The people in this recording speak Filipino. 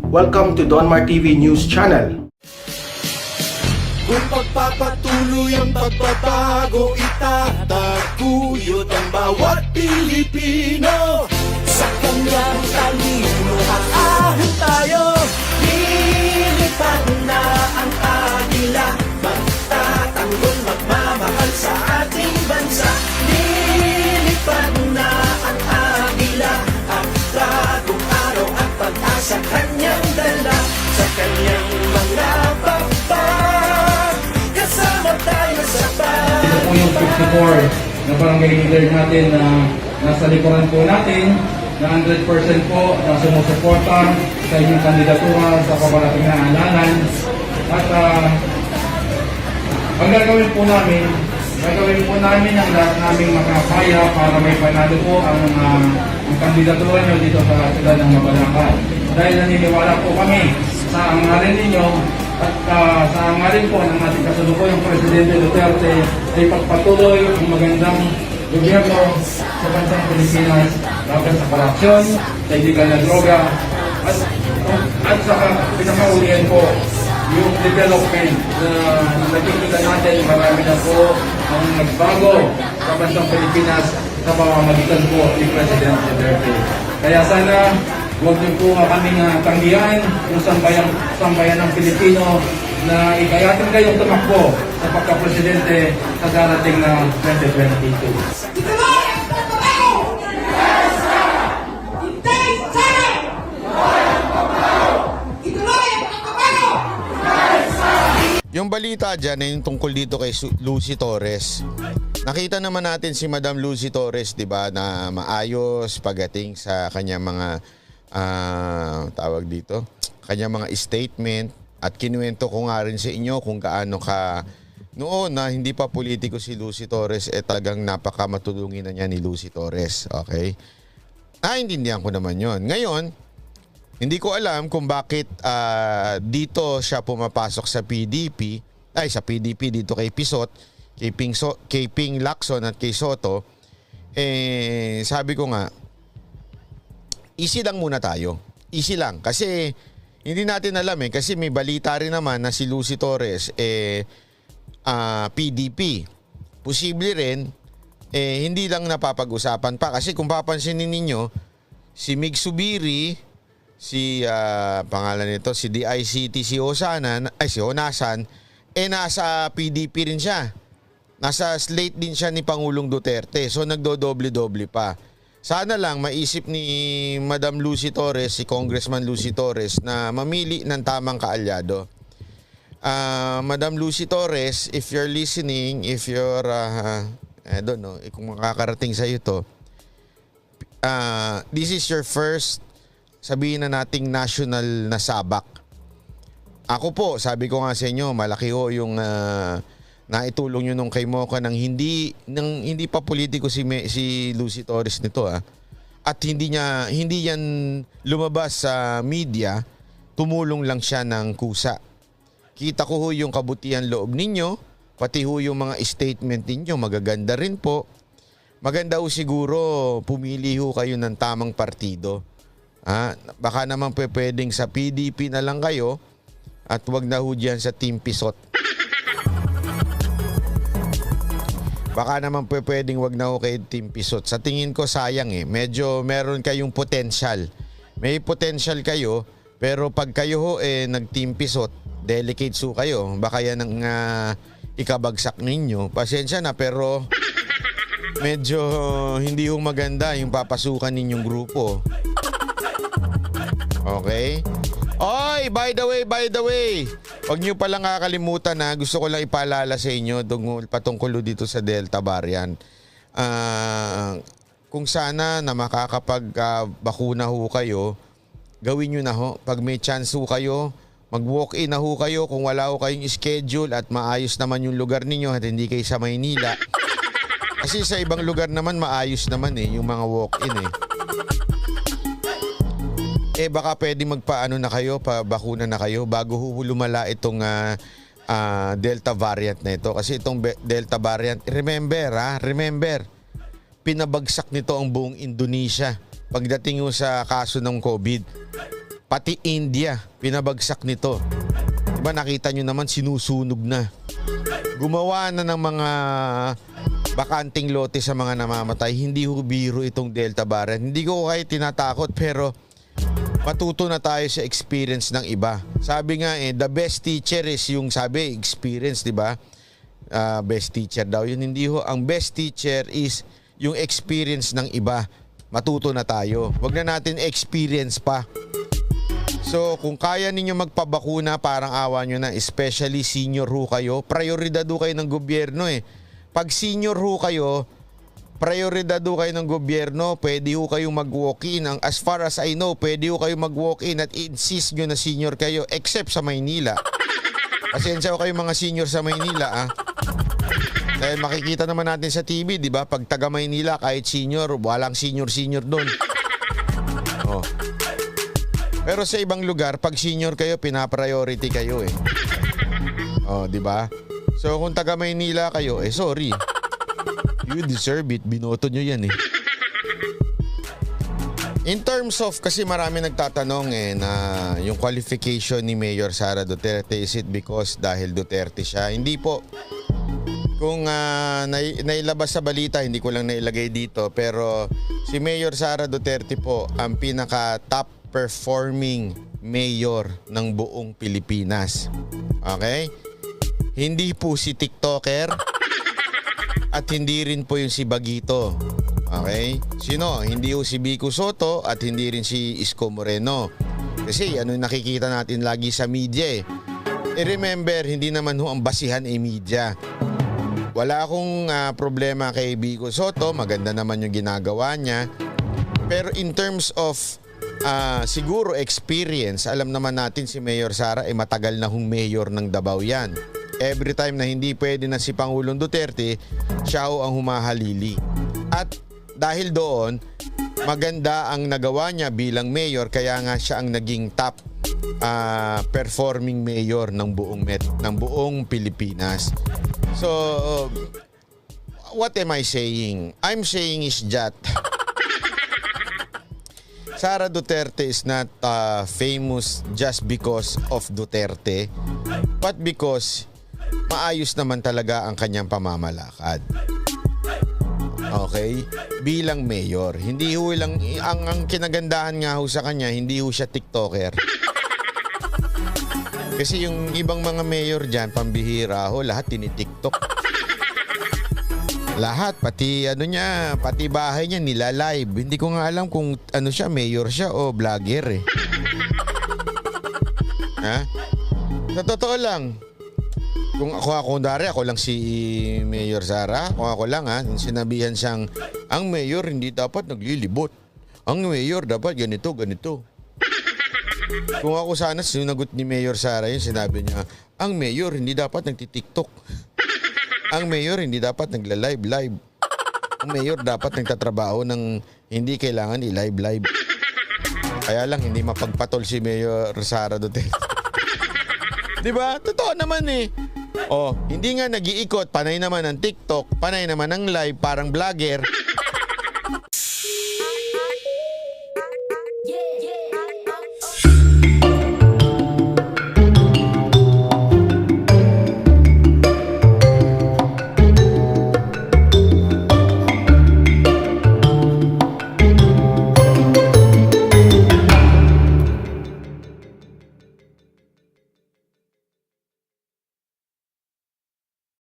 Welcome to Donmar TV News Channel. Kung pagpapatuloy ang pagbabago, itataguyod ang bawat Pilipino. Sa kanyang talino, haahon tayo. Lilipad na ang agila, magtatanggol, magmamahal sa ating bansa. Lilipad na ang agila, at bagong araw at pag-asa kanyang dala. Sa kanyang mga pagpag, kasama tayo sa pag. Ito po yung 54 na barangay leader natin na nasa likuran po natin na 100% po na sumusuporta sa inyong kandidatura sa paparating na halalan. At ang gagawin po namin ang lahat naming makakaya para may panalo po ang kandidatura nyo dito sa sila ng Mabalacan. Dahil naniniwala po kami sa angarin ninyo at sa angarin po ng ating kasalukuyang Presidente Duterte ay pagpatuloy ang magandang gobyerno sa bansang Pilipinas laban sa korupsyon, sa illegal na droga at sa pinakaulian po yung development na nakikita natin. Marami na po ang nagbago sa bansang Pilipinas sa pamamagitan po ni President Duterte. Kaya sana huwag niyo po kaming tanggihan yung sambayan ng Pilipino na ikayatin kayong tumakbo sa pagka-presidente sa darating na 2022. Yung balita dyan ay yung tungkol dito kay Lucy Torres. Nakita naman natin si Madam Lucy Torres, di ba, na maayos pagdating sa kanya mga tawag dito, kanya mga statement, at kinuwento ko nga rin sa inyo kung gaano ka noon na hindi pa politiko si Lucy Torres, talagang napakamatulungin na niya ni Lucy Torres. Okay? Naintindihan ko naman yon. Ngayon, hindi ko alam kung bakit dito siya pumapasok sa PDP, dito kay Pisot, kay Ping Lacson at kay Soto. Sabi ko nga, easy lang muna tayo. Easy lang. Kasi hindi natin alam kasi may balita rin naman na si Lucy Torres PDP. Posible rin, hindi lang napapag-usapan pa. Kasi kung papansinin ninyo, si Mig Subiri, si pangalan nito, si DICT, si Honasan, nasa PDP rin siya. Nasa slate din siya ni Pangulong Duterte. So nagdodoble-doble pa. Sana lang maisip ni Madam Lucy Torres, si Congressman Lucy Torres, na mamili ng tamang kaalyado. Madam Lucy Torres, if you're listening, if you're, I don't know, kung makakarating sa'yo to, this is your first, sabihin na nating national na sabak. Ako po, sabi ko nga sa inyo, malaki ho yung naitulong nyo nung kay Mocha nang hindi pa politiko si Lucy Torres nito At hindi yan lumabas sa media, tumulong lang siya ng kusa. Kita ko ho yung kabutihan loob ninyo, pati ho yung mga statement ninyo, magaganda rin po. Maganda ho siguro pumili ho kayo ng tamang partido. Baka naman pwedeng sa PDP na lang kayo at wag na ho dyan sa Team Pisot. Baka naman pwedeng wag na ho kay Team Pisot. Sa tingin ko sayang Medyo meron kayong potential. May potential kayo, pero pag kayo ho nag-Team Pisot, delicate ho kayo. Baka yan ang ikabagsak ninyo. Pasensya na, pero medyo hindi ho maganda yung papasukan ninyong grupo. Okay? Oy, by the way, huwag nyo palang kakalimutan gusto ko lang ipaalala sa inyo patungkol dito sa Delta variant. Kung sana na makakapag-bakuna ho kayo, gawin nyo na ho. Pag may chance ho kayo, mag-walk-in na ho kayo kung wala ho kayong schedule at maayos naman yung lugar ninyo at hindi kayo sa Maynila. Kasi sa ibang lugar naman maayos naman yung mga walk-in baka pwede magpaano na kayo, pabakuna na kayo bago lumala itong Delta variant na ito. Kasi itong Delta variant, remember, pinabagsak nito ang buong Indonesia pagdating sa kaso ng COVID. Pati India, pinabagsak nito. Diba nakita nyo naman sinusunog na. Gumawa na ng mga bakanting lote sa mga namamatay. Hindi ho biro itong Delta variant. Hindi ko kayo tinatakot pero matuto na tayo sa experience ng iba. Sabi nga the best teacher is yung sabi experience, di ba? Best teacher daw. Yun hindi ho. Ang best teacher is yung experience ng iba. Matuto na tayo. Huwag na natin experience pa. So, kung kaya ninyo magpabakuna, parang awa nyo na, especially senior ho kayo, prioridad ho kayo ng gobyerno eh. Pag senior ho kayo, prioridad ho kayo ng gobyerno, pwede ho kayong mag-walk-in. As far as I know, pwede ho kayong mag-walk-in at insist nyo na senior kayo, except sa Maynila. Pasensya ho kayo mga senior sa Maynila, ah. Dahil makikita naman natin sa TV, di ba? Pag taga Maynila, kahit senior, walang senior doon. Oh. Pero sa ibang lugar, pag senior kayo, pinapriority kayo eh. Oh, di ba? So kung taga Maynila kayo, sorry. You deserve it. Binoto nyo yan eh. In terms of, kasi marami nagtatanong na yung qualification ni Mayor Sara Duterte, is it because dahil Duterte siya? Hindi po. Kung nailabas sa balita, hindi ko lang nailagay dito, pero si Mayor Sara Duterte po ang pinaka-top performing mayor ng buong Pilipinas. Okay? Hindi po si TikToker at hindi rin po yung si Bagito. Okay? Sino? Hindi po si Vico Soto at hindi rin si Isko Moreno. Kasi ano yung nakikita natin lagi sa media eh. Remember, hindi naman ho ang basihan ay media. Wala akong problema kay Vico Soto. Maganda naman yung ginagawa niya. Pero in terms of siguro experience, alam naman natin si Mayor Sara ay matagal na hong mayor ng Davao yan. Every time na hindi pwede na si Pangulong Duterte, siya ho ang humahalili. At dahil doon, maganda ang nagawa niya bilang mayor, kaya nga siya ang naging top performing mayor ng buong Pilipinas. So, what am I saying? I'm saying is that Sara Duterte is not famous just because of Duterte, but because maayos naman talaga ang kanyang pamamalakad. Okay? Bilang mayor, hindi ho lang, ang kinagandahan nga ho sa kanya, hindi ho siya TikToker. Kasi yung ibang mga mayor dyan, pambihira ho, lahat tinitiktok. Lahat, pati pati bahay niya nila-live. Hindi ko nga alam kung ano siya, mayor siya o vlogger eh. Ha? Sa totoo lang, kung ako lang si Mayor Sara, kung ako lang sinabihan siyang, ang mayor hindi dapat naglilibot. Ang mayor dapat ganito. Kung ako sana sinagot ni Mayor Sara yun, sinabi niya, ang mayor hindi dapat nagtitiktok. Ang mayor hindi dapat nagla-live. Ang mayor dapat nagtatrabaho ng hindi kailangan i-live. Kaya lang hindi mapagpatol si Mayor Sara Duterte. 'Di ba? Totoo naman eh. Oh, hindi nga nag-iikot, panay naman ng TikTok, panay naman ng live, parang vlogger.